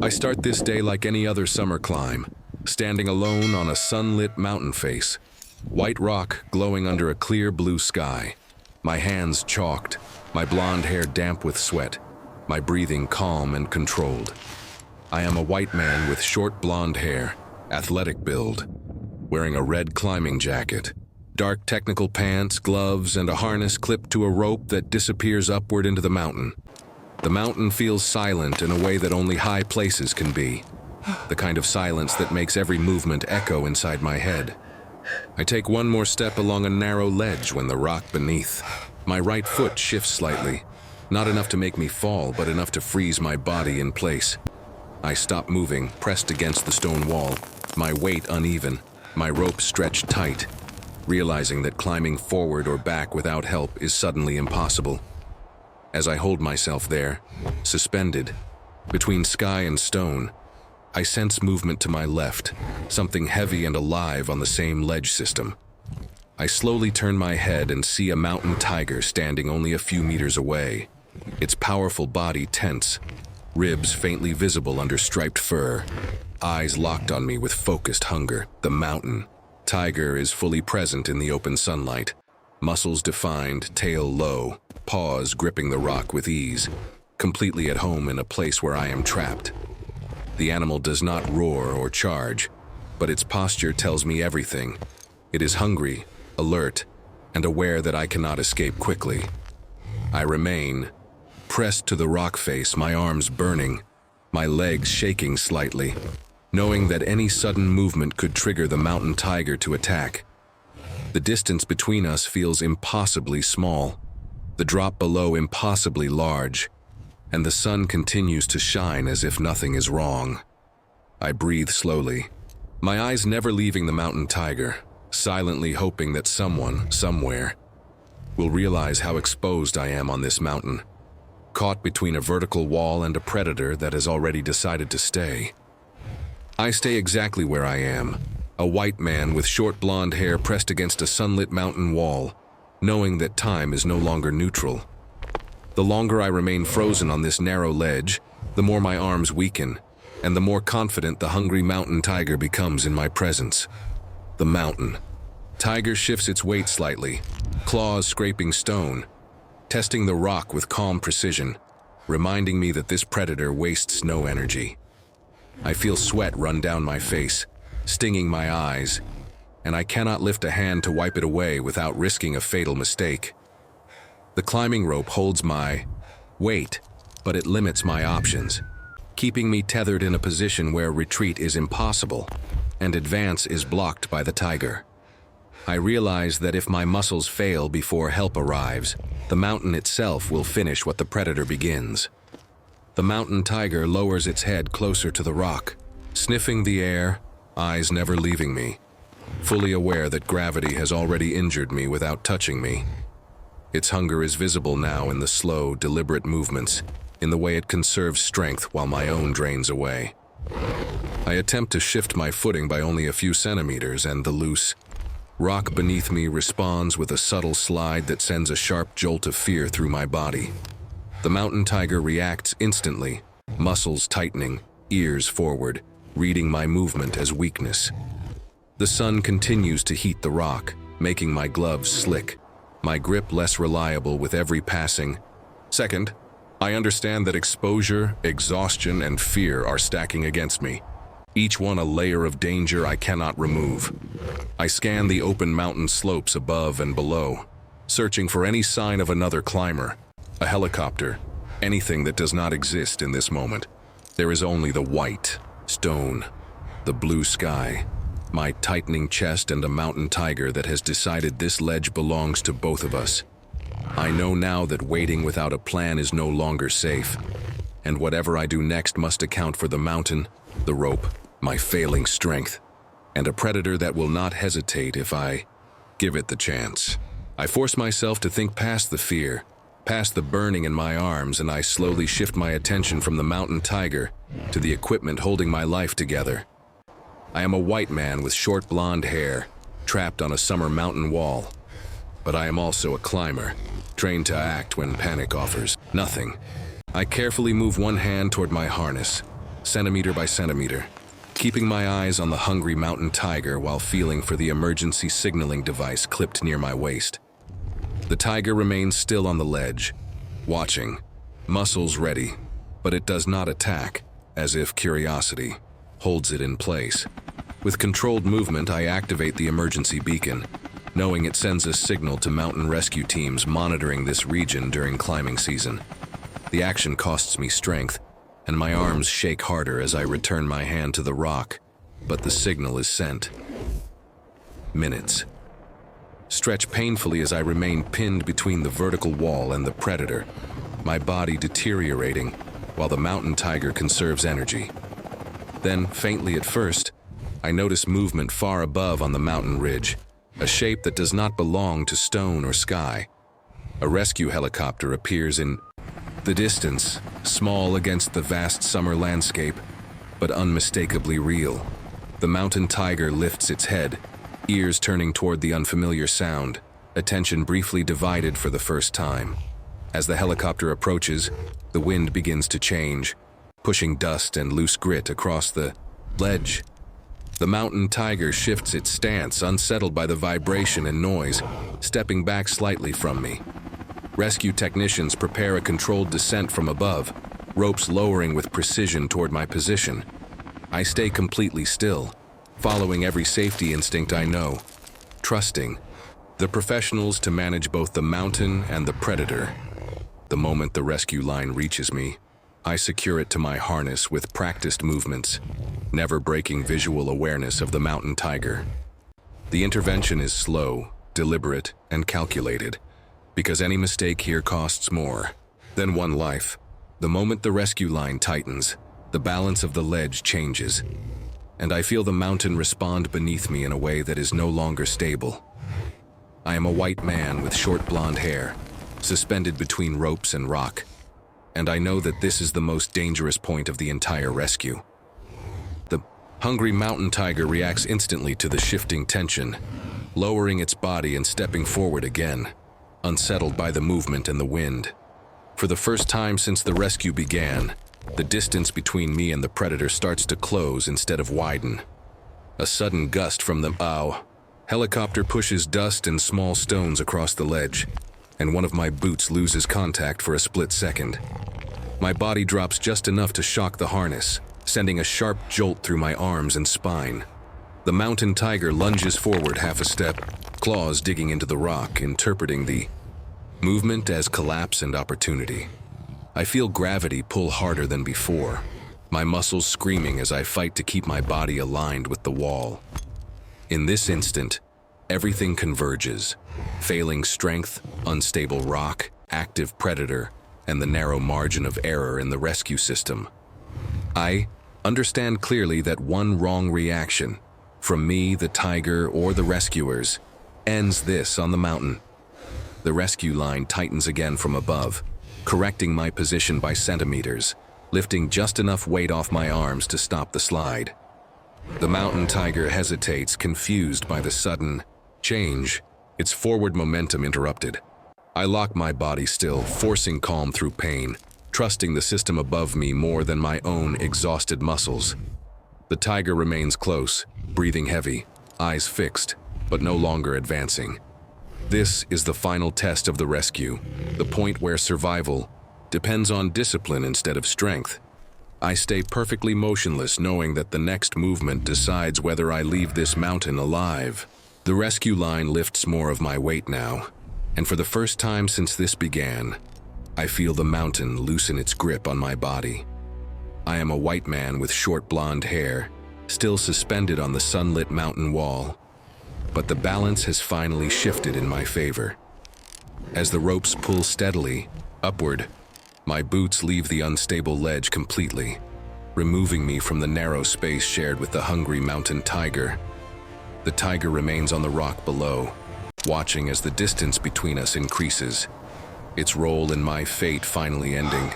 I start this day like any other summer climb, standing alone on a sunlit mountain face, white rock glowing under a clear blue sky, my hands chalked, my blonde hair damp with sweat, my breathing calm and controlled. I am a white man with short blonde hair, athletic build, wearing a red climbing jacket, dark technical pants, gloves, and a harness clipped to a rope that disappears upward into the mountain. The mountain feels silent in a way that only high places can be, the kind of silence that makes every movement echo inside my head. I take one more step along a narrow ledge when the rock beneath. My right foot shifts slightly, not enough to make me fall, but enough to freeze my body in place. I stop moving, pressed against the stone wall, my weight uneven, my rope stretched tight, realizing that climbing forward or back without help is suddenly impossible. As I hold myself there, suspended, between sky and stone, I sense movement to my left, something heavy and alive on the same ledge system. I slowly turn my head and see a mountain tiger standing only a few meters away, its powerful body tense, ribs faintly visible under striped fur, eyes locked on me with focused hunger. The mountain tiger is fully present in the open sunlight, muscles defined, tail low, paws gripping the rock with ease, completely at home in a place where I am trapped. The animal does not roar or charge, but its posture tells me everything. It is hungry, alert, and aware that I cannot escape quickly. I remain, pressed to the rock face, my arms burning, my legs shaking slightly, knowing that any sudden movement could trigger the mountain tiger to attack. The distance between us feels impossibly small, the drop below impossibly large, and the sun continues to shine as if nothing is wrong. I breathe slowly, my eyes never leaving the mountain tiger, silently hoping that someone, somewhere, will realize how exposed I am on this mountain, caught between a vertical wall and a predator that has already decided to stay. I stay exactly where I am, a white man with short blonde hair pressed against a sunlit mountain wall, knowing that time is no longer neutral. The longer I remain frozen on this narrow ledge, the more my arms weaken, and the more confident the hungry mountain tiger becomes in my presence. The mountain tiger shifts its weight slightly, claws scraping stone, testing the rock with calm precision, reminding me that this predator wastes no energy. I feel sweat run down my face, stinging my eyes, and I cannot lift a hand to wipe it away without risking a fatal mistake. The climbing rope holds my weight, but it limits my options, keeping me tethered in a position where retreat is impossible and advance is blocked by the tiger. I realize that if my muscles fail before help arrives, the mountain itself will finish what the predator begins. The mountain tiger lowers its head closer to the rock, sniffing the air, eyes never leaving me, fully aware that gravity has already injured me without touching me. Its hunger is visible now in the slow, deliberate movements, in the way it conserves strength while my own drains away. I attempt to shift my footing by only a few centimeters, and the loose rock beneath me responds with a subtle slide that sends a sharp jolt of fear through my body. The mountain tiger reacts instantly, muscles tightening, ears forward, reading my movement as weakness. The sun continues to heat the rock, making my gloves slick, my grip less reliable with every passing second. I understand that exposure, exhaustion, and fear are stacking against me, each one a layer of danger I cannot remove. I scan the open mountain slopes above and below, searching for any sign of another climber, a helicopter, anything that does not exist in this moment. There is only the white stone, the blue sky, my tightening chest, and a mountain tiger that has decided this ledge belongs to both of us. I know now that waiting without a plan is no longer safe, and whatever I do next must account for the mountain, the rope, my failing strength, and a predator that will not hesitate if I give it the chance. I force myself to think past the fear, past the burning in my arms, and I slowly shift my attention from the mountain tiger to the equipment holding my life together. I am a white man with short blonde hair, trapped on a summer mountain wall. But I am also a climber, trained to act when panic offers nothing. I carefully move one hand toward my harness, centimeter by centimeter, keeping my eyes on the hungry mountain tiger while feeling for the emergency signaling device clipped near my waist. The tiger remains still on the ledge, watching, muscles ready, but it does not attack, as if curiosity holds it in place. With controlled movement, I activate the emergency beacon, knowing it sends a signal to mountain rescue teams monitoring this region during climbing season. The action costs me strength, and my arms shake harder as I return my hand to the rock, but the signal is sent. Minutes stretch painfully as I remain pinned between the vertical wall and the predator, my body deteriorating while the mountain tiger conserves energy. Then, faintly at first, I notice movement far above on the mountain ridge, a shape that does not belong to stone or sky. A rescue helicopter appears in the distance, small against the vast summer landscape, but unmistakably real. The mountain tiger lifts its head, ears turning toward the unfamiliar sound, attention briefly divided for the first time. As the helicopter approaches, the wind begins to change, pushing dust and loose grit across the ledge. The mountain tiger shifts its stance, unsettled by the vibration and noise, stepping back slightly from me. Rescue technicians prepare a controlled descent from above, ropes lowering with precision toward my position. I stay completely still, following every safety instinct I know, trusting the professionals to manage both the mountain and the predator. The moment the rescue line reaches me, I secure it to my harness with practiced movements, never breaking visual awareness of the mountain tiger. The intervention is slow, deliberate, and calculated, because any mistake here costs more than one life. The moment the rescue line tightens, the balance of the ledge changes, and I feel the mountain respond beneath me in a way that is no longer stable. I am a white man with short blonde hair, suspended between ropes and rock, and I know that this is the most dangerous point of the entire rescue. The hungry mountain tiger reacts instantly to the shifting tension, lowering its body and stepping forward again, unsettled by the movement and the wind. For the first time since the rescue began, the distance between me and the predator starts to close instead of widen. A sudden gust from the helicopter pushes dust and small stones across the ledge, and one of my boots loses contact for a split second. My body drops just enough to shock the harness, sending a sharp jolt through my arms and spine. The mountain tiger lunges forward half a step, claws digging into the rock, interpreting the movement as collapse and opportunity. I feel gravity pull harder than before, my muscles screaming as I fight to keep my body aligned with the wall. In this instant, everything converges: failing strength, unstable rock, active predator, and the narrow margin of error in the rescue system. I understand clearly that one wrong reaction, from me, the tiger, or the rescuers, ends this on the mountain. The rescue line tightens again from above, correcting my position by centimeters, lifting just enough weight off my arms to stop the slide. The mountain tiger hesitates, confused by the sudden change, its forward momentum interrupted. I lock my body still, forcing calm through pain, trusting the system above me more than my own exhausted muscles. The tiger remains close, breathing heavy, eyes fixed, but no longer advancing. This is the final test of the rescue, the point where survival depends on discipline instead of strength. I stay perfectly motionless, knowing that the next movement decides whether I leave this mountain alive. The rescue line lifts more of my weight now, and for the first time since this began, I feel the mountain loosen its grip on my body. I am a white man with short blonde hair, still suspended on the sunlit mountain wall, but the balance has finally shifted in my favor. As the ropes pull steadily upward, my boots leave the unstable ledge completely, removing me from the narrow space shared with the hungry mountain tiger. The tiger remains on the rock below, watching as the distance between us increases, its role in my fate finally ending.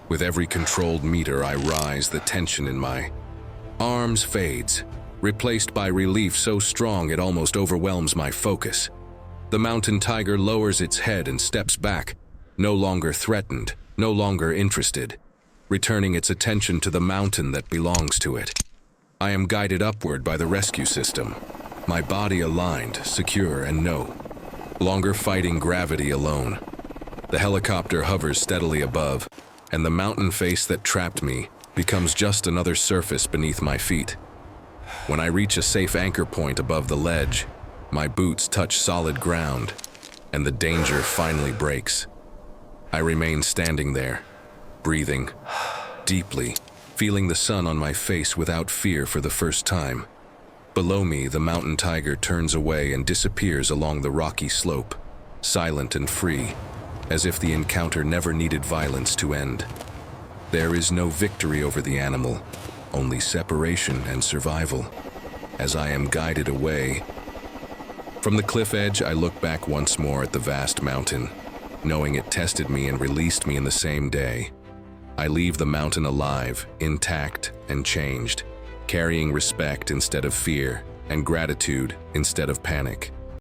With every controlled meter I rise, the tension in my arms fades, replaced by relief so strong it almost overwhelms my focus. The mountain tiger lowers its head and steps back, no longer threatened, no longer interested. returning its attention to the mountain that belongs to it. I am guided upward by the rescue system, my body aligned, secure, and no longer fighting gravity alone. The helicopter hovers steadily above, and the mountain face that trapped me becomes just another surface beneath my feet. When I reach a safe anchor point above the ledge, my boots touch solid ground, and the danger finally breaks. I remain standing there, breathing deeply, feeling the sun on my face without fear for the first time. Below me, the mountain tiger turns away and disappears along the rocky slope, silent and free, as if the encounter never needed violence to end. There is no victory over the animal, only separation and survival. As I am guided away from the cliff edge, I look back once more at the vast mountain, knowing it tested me and released me in the same day. I leave the mountain alive, intact, and changed, carrying respect instead of fear, and gratitude instead of panic.